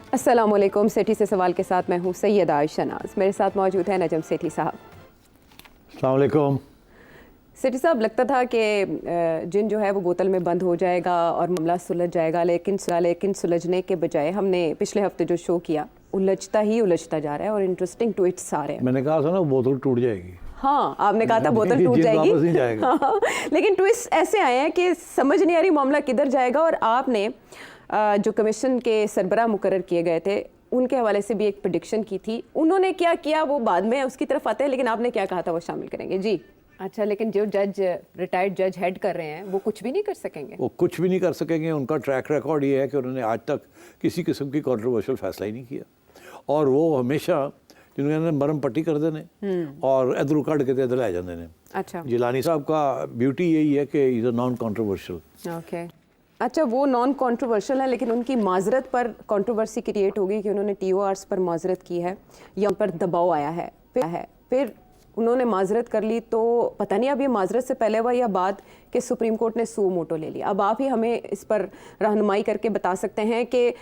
अस्सलाम वालेकुम। सेठी से सवाल के साथ मैं हूँ सैयदा आयशा नाज। मेरे साथ मौजूद है नजम सेठी साहब। अस्सलाम वालेकुम। सेठी साहब, लगता था कि जिन जो है वो बोतल में बंद हो जाएगा और मामला सुलझ जाएगा, लेकिन सुलझने के बजाय हमने पिछले हफ्ते जो शो किया उलझता ही उलझता जा रहा है और इंटरेस्टिंग ट्विट्स आ रहे हैं। मैंने कहा था ना बोतल टूट जाएगी। हाँ, आपने कहा था बोतल टूट जाएगी, वापस नहीं जाएगा। हाँ, लेकिन ट्विस्ट ऐसे आए हैं कि समझ नहीं आ रही मामला किधर जाएगा। और आपने जो कमीशन के सरबराह मुकर्रर किए गए थे उनके हवाले से भी एक प्रेडिक्शन की थी। उन्होंने क्या किया वो बाद में उसकी तरफ आते हैं, लेकिन आपने क्या कहा था वो शामिल करेंगे जी। अच्छा, लेकिन जो जज रिटायर्ड जज हेड कर रहे हैं वो कुछ भी नहीं कर सकेंगे? वो कुछ भी नहीं कर सकेंगे। उनका ट्रैक रिकॉर्ड ये है कि उन्होंने आज तक किसी किस्म की कंट्रोवर्शियल फैसला ही नहीं किया, और वो हमेशा जिन्होंने मरम पट्टी कर देने और इधर कट के इधर लै जाते हैं। अच्छा, जिलानी साहब का ब्यूटी यही है कि is a non controversial. Okay, अच्छा, वो नॉन कंट्रोवर्शियल है, लेकिन उनकी माजरत पर कंट्रोवर्सी क्रिएट होगी कि उन्होंने TORs पर माजरत की है या उन पर दबाव आया है। फिर उन्होंने माजरत कर ली, तो पता नहीं अब ये माजरत से पहले हुआ या बाद कि सुप्रीम कोर्ट ने सू मोटो ले लिया। अब आप ही हमें इस पर रहनुमाई करके बता सकते हैं कि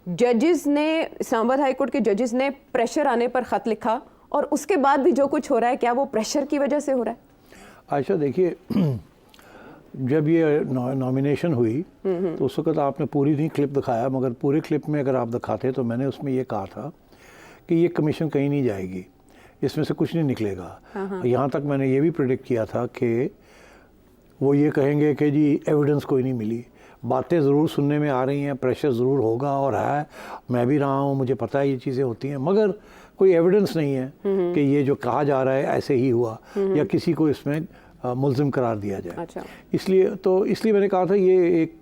जजेस ने, इस्लामाबाद हाई कोर्ट के जजेस ने प्रेशर आने पर ख़त लिखा और उसके बाद भी जो कुछ हो रहा है, क्या वो प्रेशर की वजह से हो रहा है? आयशा, देखिए, जब ये नॉमिनेशन हुई तो उस वक्त आपने पूरी नहीं क्लिप दिखाया, मगर पूरे क्लिप में अगर आप दिखाते तो मैंने उसमें ये कहा था कि ये कमीशन कहीं नहीं जाएगी, इसमें से कुछ नहीं निकलेगा। यहाँ तक मैंने ये भी प्रेडिक्ट किया था कि वो ये कहेंगे कि जी एविडेंस कोई नहीं मिली। बातें ज़रूर सुनने में आ रही हैं, प्रेशर ज़रूर होगा और है, मैं भी रहा हूँ, मुझे पता है ये चीज़ें होती हैं, मगर कोई एविडेंस नहीं है कि ये जो कहा जा रहा है ऐसे ही हुआ या किसी को इसमें मुल्ज़िम करार दिया जाए। अच्छा। इसलिए मैंने कहा था ये एक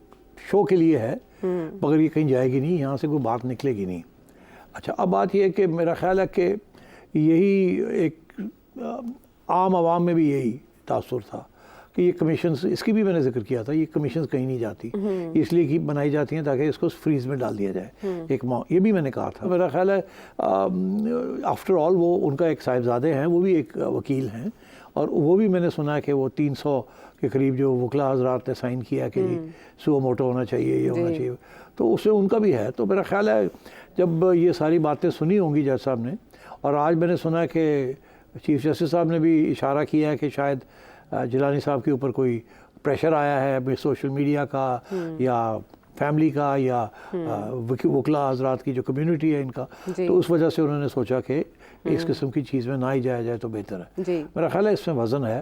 शो के लिए है, मगर ये कहीं जाएगी नहीं, यहाँ से कोई बात निकलेगी नहीं। अच्छा, अब बात यह है कि मेरा ख्याल है कि यही एक आम आवाम में भी यही तासुर था कि ये कमीशंस, इसकी भी मैंने जिक्र किया था, ये कमीशंस कहीं नहीं जाती, इसलिए कि बनाई जाती हैं ताकि इसको फ्रीज में डाल दिया जाए। ये भी मैंने कहा था। मेरा ख्याल है आफ्टर ऑल वो उनका एक साहिबजादे हैं, वो भी एक वकील हैं, और वो भी मैंने सुना है कि वो 300 के करीब जो वकला हजरात ने साइन किया कि जी सुओ मोटो होना चाहिए, ये होना चाहिए, तो उससे उनका भी है। तो मेरा ख्याल है जब ये सारी बातें सुनी होंगी जज साहब ने, और आज मैंने सुना है कि चीफ जस्टिस साहब ने भी इशारा किया है कि शायद जिलानी साहब के ऊपर कोई प्रेशर आया है सोशल मीडिया का या फैमिली का या वकला हजरात की जो कम्युनिटी है इनका, तो उस वजह से उन्होंने सोचा कि इस किस्म की चीज़ में ना ही जाया जाए तो बेहतर है। मेरा ख्याल है इसमें वज़न है।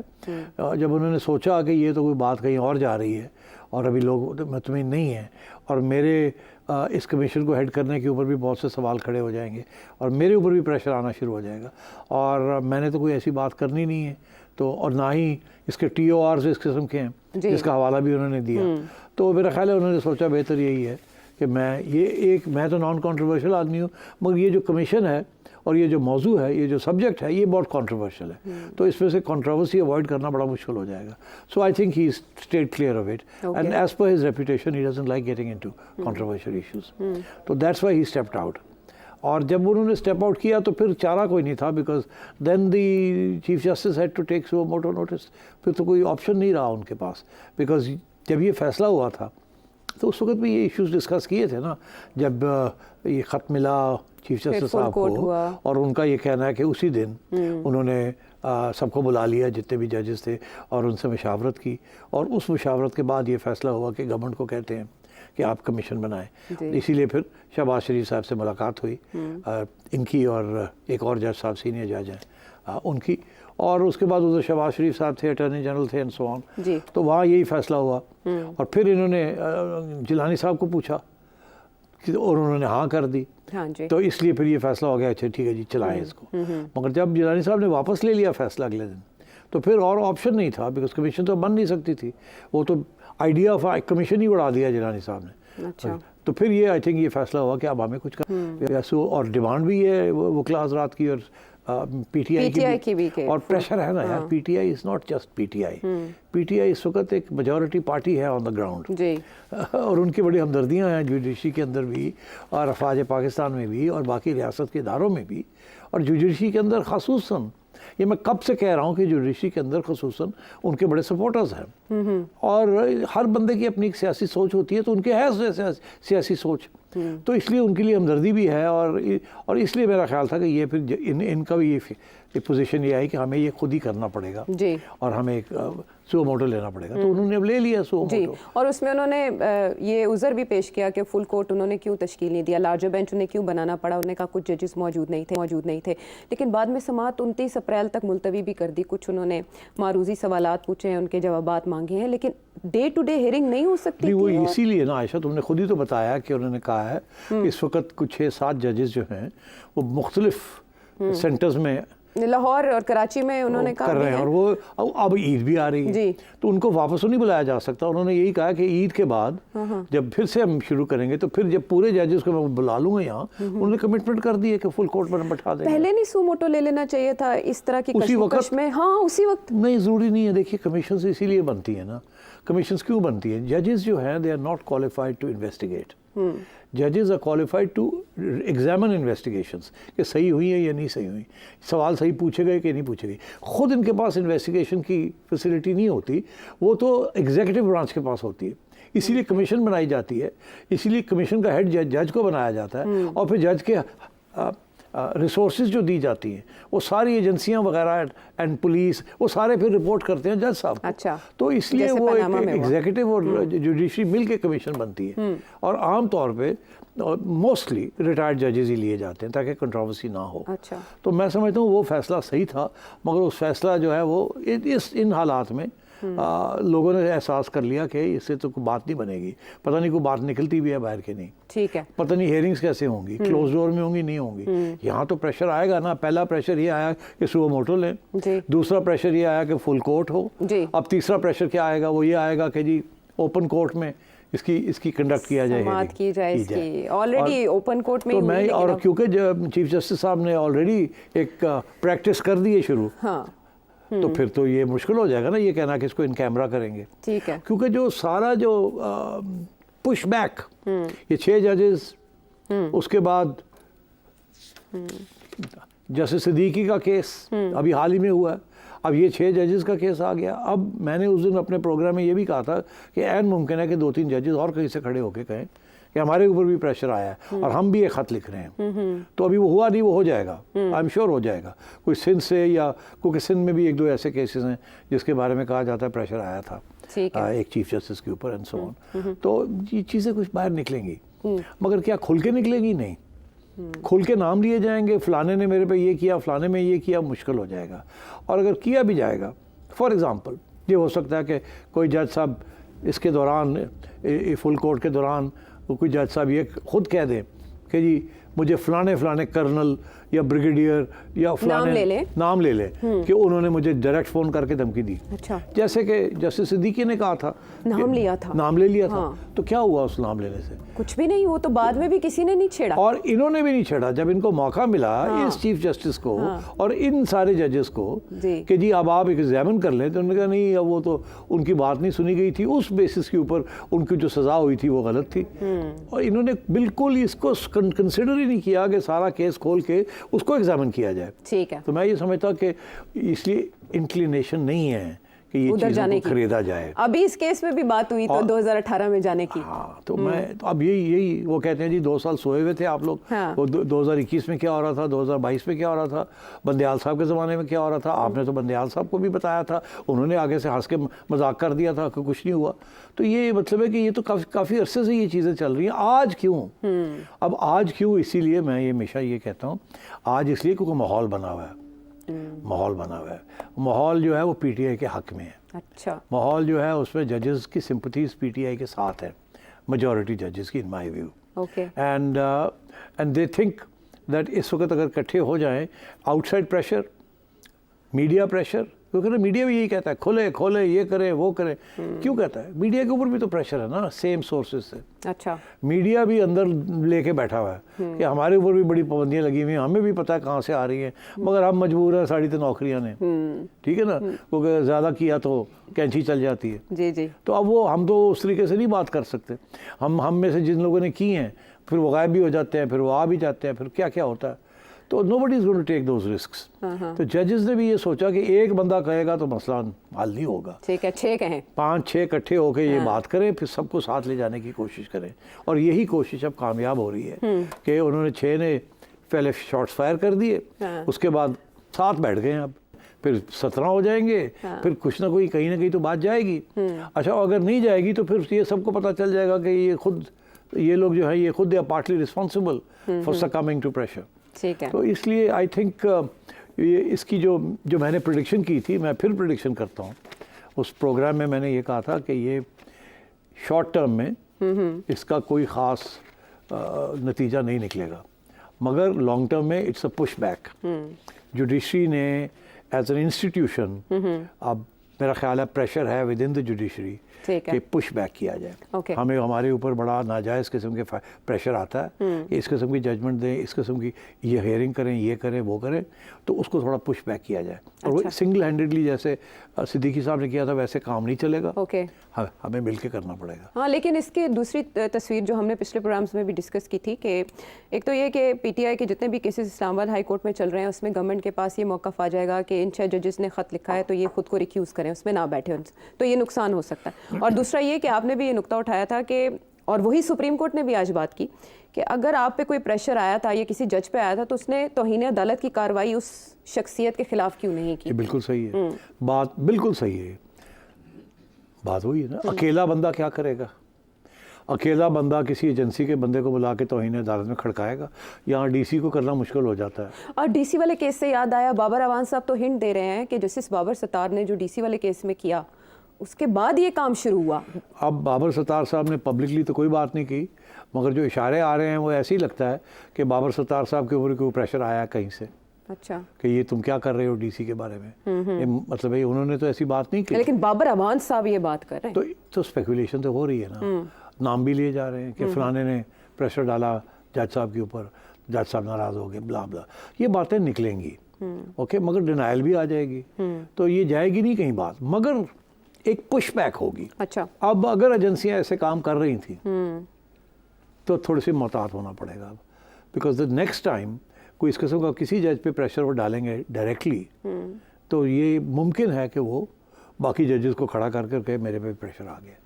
जब उन्होंने सोचा कि ये तो कोई बात कहीं और जा रही है और अभी लोग मुतमईन नहीं हैं, और मेरे इस कमीशन को हेड करने के ऊपर भी बहुत से सवाल खड़े हो जाएंगे और मेरे ऊपर भी प्रेशर आना शुरू हो जाएगा, और मैंने तो कोई ऐसी बात करनी नहीं है, तो और ना ही इसके TORs इस किस्म के हैं जिसका हवाला भी उन्होंने दिया। तो मेरा ख्याल है उन्होंने सोचा बेहतर यही है कि मैं तो नॉन कंट्रोवर्शियल आदमी हूँ, मगर ये जो कमीशन है और ये जो मौजू है, ये जो सब्जेक्ट है, ये बहुत कंट्रोवर्शियल है, तो इसमें से कंट्रोवर्सी अवॉइड करना बड़ा मुश्किल हो जाएगा। So I think he stayed clear of it, and as per his reputation he doesn't like getting into controversial issues, तो that's why he stepped out. और जब उन्होंने स्टेप आउट किया तो फिर चारा कोई नहीं था, because then the chief justice had to take suo motu notice. फिर तो कोई ऑप्शन नहीं रहा उनके पास, बिकॉज जब ये फैसला हुआ था तो उस वक्त भी ये इश्यूज डिस्कस किए थे ना, जब ये ख़त मिला चीफ जस्टिस साहब को, और उनका ये कहना है कि उसी दिन उन्होंने सबको बुला लिया जितने भी जजेस थे और उनसे मशावरत की, और उस मशावरत के बाद ये फैसला हुआ कि गवर्नमेंट को कहते हैं कि आप कमीशन बनाएं। इसीलिए फिर शहबाज शरीफ साहब से मुलाकात हुई, इनकी और एक और जज साहब सीनियर जज हैं उनकी, और उसके बाद उधर शहबाज शरीफ साहब थे, अटॉर्नी जनरल थे एंड सो ऑन, तो वहाँ यही फैसला हुआ। और फिर इन्होंने जिलानी साहब को पूछा और उन्होंने हाँ कर दी। तो इसलिए फिर ये फैसला हो गया, अच्छा ठीक है जी चलाएं इसको। मगर जब जिलानी साहब ने वापस ले लिया फैसला अगले दिन, तो फिर और ऑप्शन नहीं था, बिकॉज कमीशन तो बन नहीं सकती थी, वो तो आइडिया ऑफ कमीशन ही उड़ा दिया जिलानी साहब ने। अच्छा। तो फिर ये आई थिंक ये फैसला हुआ कि अब हमें कुछ कर, और डिमांड भी है वकला हजरात की और PTI की भी, और प्रेशर है ना यार। PTI is not just PTI, PTI इस वक्त एक मेजॉरिटी पार्टी है ऑन द ग्राउंड, और उनकी बड़ी हमदर्दियाँ हैं जुडिशरी के अंदर भी और अफवाज पाकिस्तान में भी और बाकी रियासत के इदारों में भी, और जुडिशरी के अंदर खासूसन ये मैं कब से कह रहा हूँ कि जुडिशरी के अंदर खसूसन उनके बड़े सपोर्टर्स हैं, और हर बंदे की अपनी एक सियासी सोच होती है, तो उनके है सियासी सोच, तो इसलिए उनके लिए हमदर्दी भी है, और इसलिए मेरा ख्याल था कि ये फिर इनका भी ये पोजीशन ये आई कि हमें ये खुद ही करना पड़ेगा जी, और हमें एक सुओ मोटो लेना पड़ेगा, तो उन्होंने अब ले लिया सुओ जी। मोटो। और उसमें उन्होंने ये उज़र भी पेश किया कि फुल कोर्ट उन्होंने क्यों तश्कील नहीं दिया, लार्जर बेंच उन्हें क्यों बनाना पड़ा, उन्होंने कहा कुछ जजेस मौजूद नहीं थे। लेकिन बाद में समाअत 29 अप्रैल तक मुलतवी भी कर दी, कुछ उन्होंने मारूजी सवालात पूछे हैं, उनके जवाबात मांगे हैं, लेकिन डे टू डे हियरिंग नहीं हो सकती नहीं, वो थी। इसीलिए ना आयशा, तुमने खुद ही तो बताया कि उन्होंने कहा है कि इस वक्त कुछ 6-7 जजेस जो हैं वो मुख्तलिफ सेंटर्स में लाहौर और कराची में उन्होंने कहा कर रहे हैं, और वो अब ईद भी आ रही है जी। तो उनको वापस तो नहीं बुलाया जा सकता। उन्होंने यही कहा कि ईद के बाद जब फिर से हम शुरू करेंगे तो फिर जब पूरे जजेस को मैं बुला लूंगा यहाँ, उन्होंने कमिटमेंट कर दी है कि फुल कोर्ट पर बैठा देंगे। पहले नहीं सुओ मोटो ले लेना चाहिए था इस तरह की उसी कशमकश वक्त में? हाँ, उसी वक्त। नहीं, ज़रूरी नहीं है। देखिए, कमीशन इसीलिए बनती है ना, कमीशन क्यों बनती है? जजेस जो हैं they are not qualified to investigate, जजेस are qualified to examine investigations कि सही हुई है या नहीं सही हुई, सवाल सही पूछे गए कि नहीं पूछे गए। खुद इनके पास इन्वेस्टिगेशन की फैसिलिटी नहीं होती, वो तो एग्जीक्यूटिव ब्रांच के पास होती है, इसीलिए कमीशन बनाई जाती है, इसीलिए कमीशन का हेड जज को बनाया जाता है, और फिर जज के रिसोर्सेज जो दी जाती हैं वो सारी एजेंसियां वगैरह एंड पुलिस वो सारे फिर रिपोर्ट करते हैं जज साहब को। अच्छा, तो इसलिए जैसे वो पनामा में हुआ। एग्जीक्यूटिव और जुडिशरी मिल के कमीशन बनती है, और आम तौर पे मोस्टली रिटायर्ड जजेस ही लिए जाते हैं ताकि कंट्रोवर्सी ना हो। अच्छा, तो मैं समझता हूँ वो फैसला सही था, मगर उस फैसला जो है वो इन हालात में लोगों ने एहसास कर लिया कि इससे तो कोई बात नहीं बनेगी, पता नहीं कोई बात निकलती भी है बाहर के नहीं, ठीक है, पता नहीं हेयरिंग्स कैसे होंगी, क्लोज डोर में होंगी नहीं होंगी। यहाँ तो प्रेशर आएगा ना। पहला प्रेशर ये आया कि सुओ मोटो लें, दूसरा प्रेशर ये आया कि फुल कोर्ट हो, अब तीसरा प्रेशर क्या आएगा? वो ये आएगा कि जी ओपन कोर्ट में इसकी कंडक्ट किया जाए, समाअत की जाए इसकी। ऑलरेडी ओपन कोर्ट में तो ही हुई, मैं, लेकिन और अब- क्योंकि चीफ जस्टिस साहब ने ऑलरेडी एक प्रैक्टिस कर दी है शुरू, हाँ, तो फिर तो ये मुश्किल हो जाएगा ना ये कहना कि इसको इन कैमरा करेंगे, ठीक है, क्योंकि जो सारा जो पुश बैक, ये 6 जजेस, उसके बाद जस्टिस सिद्दीकी का केस अभी हाल ही में हुआ है, अब ये 6 जजेस का केस आ गया। अब मैंने उस दिन अपने प्रोग्राम में ये भी कहा था कि ऐन मुमकिन है कि 2-3 जजेस और कहीं से खड़े होकर कहें कि हमारे ऊपर भी प्रेशर आया है और हम भी एक खत लिख रहे हैं। तो अभी वो हुआ नहीं, वो हो जाएगा, आई एम श्योर हो जाएगा। कोई सिंध से, या क्योंकि सिंध में भी 1-2 ऐसे केसेस हैं जिसके बारे में कहा जाता है प्रेशर आया था एक चीफ जस्टिस के ऊपर एंड सो ऑन। तो ये चीज़ें कुछ बाहर निकलेंगी, मगर क्या खुल के निकलेंगी? नहीं, खुल के नाम लिए जाएंगे, फलाने ने मेरे पे ये किया, फलाने में ये किया, मुश्किल हो जाएगा। और अगर किया भी जाएगा, फॉर एग्ज़ाम्पल ये हो सकता है कि कोई जज साहब इसके दौरान, फुल कोर्ट के दौरान, कोई जज साहब ये खुद कह दें कि जी मुझे फलाने कर्नल या ब्रिगेडियर या फलाने नाम ले ले कि उन्होंने मुझे डायरेक्ट फ़ोन करके धमकी दी। अच्छा, जैसे कि जस्टिस सिद्दीकी ने कहा था, नाम लिया था, नाम ले लिया था, हाँ। तो क्या हुआ उस नाम लेने से? कुछ भी नहीं, वो तो बाद में भी किसी ने नहीं छेड़ा, और इन्होंने भी नहीं छेड़ा। जब इनको मौका मिला, हाँ। इस चीफ जस्टिस को और इन सारे जजेस को जी। कि जी अब आप एग्जामिन कर लें, तो उन्होंने कहा नहीं, अब वो तो उनकी बात नहीं सुनी गई थी, उस बेसिस के ऊपर उनकी जो सज़ा हुई थी वो गलत थी। और इन्होंने बिल्कुल इसको कंसिडर ही नहीं किया कि सारा केस खोल के उसको एग्जामिन किया जाए। ठीक है, तो मैं ये समझता कि इसलिए इंक्लिनेशन नहीं है कि ये उधर चीज़ों जाने को की खरीदा जाए। अभी इस केस में भी बात हुई तो 2018 में जाने की। हाँ, तो मैं तो अब यही वो कहते हैं जी 2 साल सोए हुए थे आप लोग। हाँ। वो 2021 में क्या हो रहा था, 2022 में क्या हो रहा था, बंदयाल साहब के ज़माने में क्या हो रहा था, आपने तो बंदयाल साहब को भी बताया था, उन्होंने आगे से हंस के मजाक कर दिया था कि कुछ नहीं हुआ। तो ये मतलब है कि ये तो काफ़ी अरसे से ये चीज़ें चल रही हैं। आज क्यों? अब आज क्यों? इसीलिए मैं ये हमेशा ये कहता हूँ, आज इसलिए क्योंकि माहौल बना हुआ है। माहौल बना हुआ है, माहौल जो है वो पीटीआई के हक में है। अच्छा, माहौल जो है उसमें जजेस की सिंपथीज पीटीआई के साथ है, मेजॉरिटी जजेस की, in my view. Okay, and they think that इस वक्त अगर इकट्ठे हो जाएं, आउटसाइड प्रेशर, मीडिया प्रेशर, क्योंकि ना मीडिया भी यही कहता है खोले खोले, ये करें वो करें। क्यों कहता है? मीडिया के ऊपर भी तो प्रेशर है ना, सेम सोर्सेज से। अच्छा, मीडिया भी अंदर लेके बैठा हुआ है कि हमारे ऊपर भी बड़ी पाबंदियां लगी हुई हैं, हमें भी पता है कहाँ से आ रही हैं, मगर हम मजबूर हैं, साड़ी तो नौकरियां ने, ठीक है ना, क्योंकि ज़्यादा किया तो कैंची चल जाती है। जी जी, तो अब वो हम तो उस तरीके से नहीं बात कर सकते। हम में से जिन लोगों ने की हैं, फिर वो गायब भी हो जाते हैं, फिर वो आ भी जाते हैं, फिर क्या क्या होता है। तो nobody is going to take those risks. तो जजेस ने भी ये सोचा कि एक बंदा कहेगा तो मसला हल नहीं होगा, ठीक है 6 कहें, 5-6 इकट्ठे होकर ये बात करें, फिर सबको साथ ले जाने की कोशिश करें। और यही कोशिश अब कामयाब हो रही है कि उन्होंने 6 ने पहले शॉट्स फायर कर दिए, उसके बाद 7 बैठ गए अब, फिर 17 हो जाएंगे, फिर कुछ ना कोई कहीं ना कहीं तो बात जाएगी। अच्छा, अगर नहीं जाएगी तो फिर ये सबको पता चल जाएगा कि ये लोग जो है ये खुद partly responsible for succumbing to pressure. ठीक है। तो इसलिए आई थिंक ये इसकी जो मैंने प्रेडिक्शन की थी, मैं फिर प्रेडिक्शन करता हूँ। उस प्रोग्राम में मैंने ये कहा था कि ये शॉर्ट टर्म में इसका कोई ख़ास नतीजा नहीं निकलेगा, मगर लॉन्ग टर्म में it's a push back. Judiciary ने एज एन इंस्टीट्यूशन, अब मेरा ख्याल है प्रेशर है विद इन द जुडिशरी कि पुश बैक किया जाए। हमें हमारे ऊपर बड़ा नाजायज़ किस्म के प्रेशर आता है कि इस किस्म की जजमेंट दें, इस किस्म की ये हेयरिंग करें, ये करें, वो करें, तो उसको थोड़ा पुश बैक किया जाए। और वो सिंगल हैंडेडली जैसे सिद्दीकी साहब ने किया था वैसे काम नहीं चलेगा। हमें मिलके करना पड़ेगा। हाँ, लेकिन इसकी दूसरी तस्वीर जो हमने पिछले प्रोग्राम्स में भी डिस्कस की थी कि एक तो ये कि पीटीआई के जितने भी केसेस इस्लामाबाद हाई कोर्ट में चल रहे हैं उसमें गवर्नमेंट के पास ये मौका आ जाएगा कि इन 6 जजेस ने ख़त लिखा है तो ये खुद को रिक्यूज़ करें, उसमें ना बैठे, तो ये नुकसान हो सकता है। और दूसरा ये कि आपने भी ये नुक्ता उठाया था कि, और वही सुप्रीम कोर्ट ने भी आज बात की कि अगर आप पे कोई प्रेशर आया था या किसी जज पे आया था तो उसने तौहीन अदालत की कार्रवाई उस शख्सियत के खिलाफ क्यों नहीं की। बिल्कुल सही है बात, बिल्कुल सही है बात। वही है ना, अकेला बंदा क्या करेगा? अकेला बंदा किसी एजेंसी के बंदे को बुला के तौहीन अदालत में खड़काएगा? यहाँ डीसी को करना मुश्किल हो जाता है। और डीसी वाले केस से याद आया, बाबर अवान साहब तो हिंट दे रहे हैं कि जस्टिस बाबर सत्तार ने जो डीसी वाले केस में किया उसके बाद ये काम शुरू हुआ। अब बाबर सत्तार साहब ने पब्लिकली तो कोई बात नहीं की, मगर जो इशारे आ रहे हैं वो ऐसे ही लगता है कि बाबर सत्तार साहब के ऊपर कोई प्रेशर आया कहीं से। अच्छा, कि ये तुम क्या कर रहे हो डीसी के बारे में। ये मतलब भाई उन्होंने तो ऐसी बात नहीं की, लेकिन बाबर अवान साहब ये बात कर रहे हैं तो स्पेकुलेशन तो हो रही है ना, नाम भी लिए जा रहे हैं कि फलाने ने प्रेशर डाला जज साहब के ऊपर, जज साहब नाराज हो गए, ब्ला ब्ला, ये बातें निकलेंगी। ओके, मगर डिनाइल भी आ जाएगी, तो ये जाएगी नहीं कहीं बात, मगर एक पुश बैक होगी। अच्छा, अब अगर एजेंसियां ऐसे काम कर रही थी तो थोड़ी सी मोहतात होना पड़ेगा अब, बिकॉज द नेक्स्ट टाइम कोई इस किस्म का किसी जज पे प्रेशर वो डालेंगे डायरेक्टली तो ये मुमकिन है कि वो बाकी जजेस को खड़ा कर करके मेरे पे प्रेशर आ गया।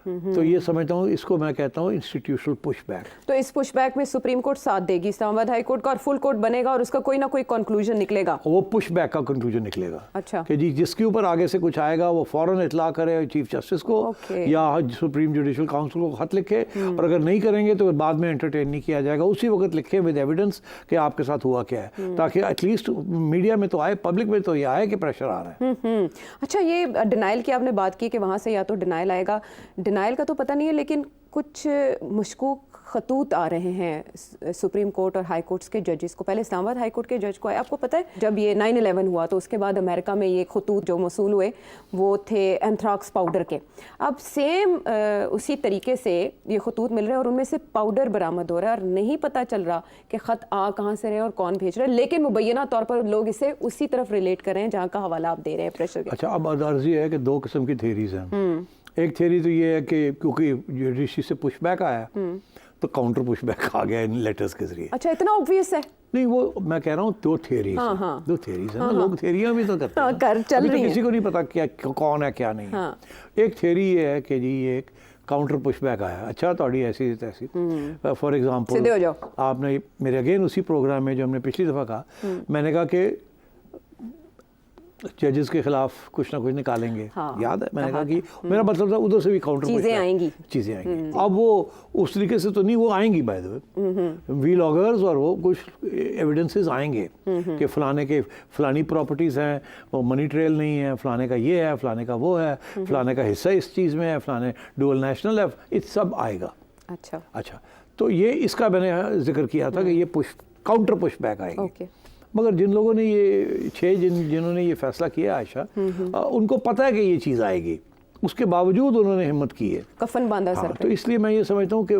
तो ये समझता हूँ, इसको मैं कहता हूँ इंस्टीट्यूशनल पुशबैक। तो इस पुशबैक में सुप्रीम कोर्ट साथ देगी, इस्लामाबाद हाई कोर्ट का, और फुल कोर्ट बनेगा और उसका कोई ना कोई कंक्लूजन निकलेगा। वो पुशबैक का कंक्लूजन निकलेगा। अच्छा, कि जी जिसके ऊपर आगे से कुछ आएगा वो फौरन इतला करे चीफ जस्टिस को या सुप्रीम जुडिशल काउंसिल को खत लिखे, और अगर नहीं करेंगे तो बाद में एंटरटेन नहीं किया जाएगा, उसी वक्त लिखे विद एविडेंस कि आपके साथ हुआ क्या है, ताकि एटलीस्ट मीडिया में तो आए, पब्लिक में तो ये आए कि प्रेशर आ रहा है। अच्छा, ये डिनाइल की आपने बात की कि वहाँ से या तो डिनाइल आएगा, डिनाइल का तो पता नहीं है, लेकिन कुछ मशकूक खतूत आ रहे हैं सुप्रीम कोर्ट और हाई कोर्ट्स के जजेस को। पहले इस्लामाबाद हाई कोर्ट के जज को आए, आपको पता है जब ये 9/11 हुआ तो उसके बाद अमेरिका में ये खतूत जो मौसूल हुए वो थे एंथ्राक्स पाउडर के। अब सेम उसी तरीके से ये खतूत मिल रहे हैं और उनमें से पाउडर बरामद हो रहा है और नहीं पता चल रहा कि ख़त आ कहाँ से रहे और कौन भेज रहा है, लेकिन मुबैना तौर पर लोग इसे उसी तरफ रिलेट कर रहे हैं जहाँ का हवाला आप दे रहे हैं प्रेशर के। अच्छा, अब अर्जी है कि 2 किस्म की थेरीज हैं। एक थेरी तो ये है कि क्योंकि जुडिशरी से पुशबैक आया तो काउंटर पुशबैक आ गया इन लेटर्स के जरिए। अच्छा, इतना ऑब्वियस है? नहीं, वो मैं कह रहा हूँ 2 थेरीज हैं। 2 थेरीज हैं ना, लोग थेरियां भी तो करते हैं, कर चल रही तो किसी को नहीं पता क्या कौन है क्या नहीं है। एक थेरी ये है कि जी ये एक काउंटर पुशबैक आया, अच्छा थोड़ी ऐसी तैसी, फॉर एग्जाम्पल आपने मेरे अगेन उसी प्रोग्राम में जो हमने पिछली दफ़ा कहा, मैंने कहा कि जजेस के खिलाफ कुछ ना कुछ निकालेंगे। याद है मैंने कहा कि मेरा मतलब था उधर से भी काउंटर चीजें आएंगी। अब वो उस तरीके से तो नहीं, वो आएंगी by the way, vloggers, और वो कुछ एविडेंसेस आएंगे कि फलाने के फलानी प्रॉपर्टीज़ हैं, वो मनी ट्रेल नहीं है, फलाने का ये है, फलाने का वो है, फलाने का हिस्सा इस चीज़ में है, फलाने डुअल नेशनल है, ये सब आएगा। अच्छा, तो ये इसका मैंने जिक्र किया था कि ये काउंटर पुश बैक आएगी। मगर जिन लोगों ने ये 6 जिन्होंने ये फैसला किया आयशा, उनको पता है कि ये चीज़ आएगी, उसके बावजूद उन्होंने हिम्मत की है, कफन बांधा सर पे। तो इसलिए मैं ये समझता हूँ कि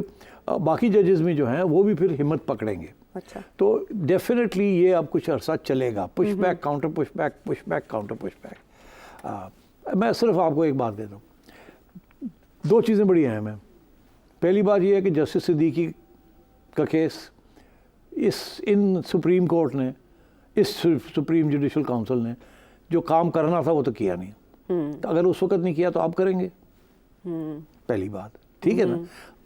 बाकी जजेस में जो हैं वो भी फिर हिम्मत पकड़ेंगे। अच्छा, तो डेफिनेटली ये अब कुछ अरसा चलेगा, pushback counter pushback, pushback counter pushback. मैं सिर्फ आपको एक बात देता हूँ, 2 चीज़ें बड़ी अहम हैं। पहली बात ये है कि जस्टिस सिद्दीकी का केस इन सुप्रीम कोर्ट ने, इस सुप्रीम जुडिशल काउंसिल ने जो काम करना था वो तो किया नहीं। तो अगर उस वक्त नहीं किया तो आप करेंगे, पहली बात, ठीक है ना।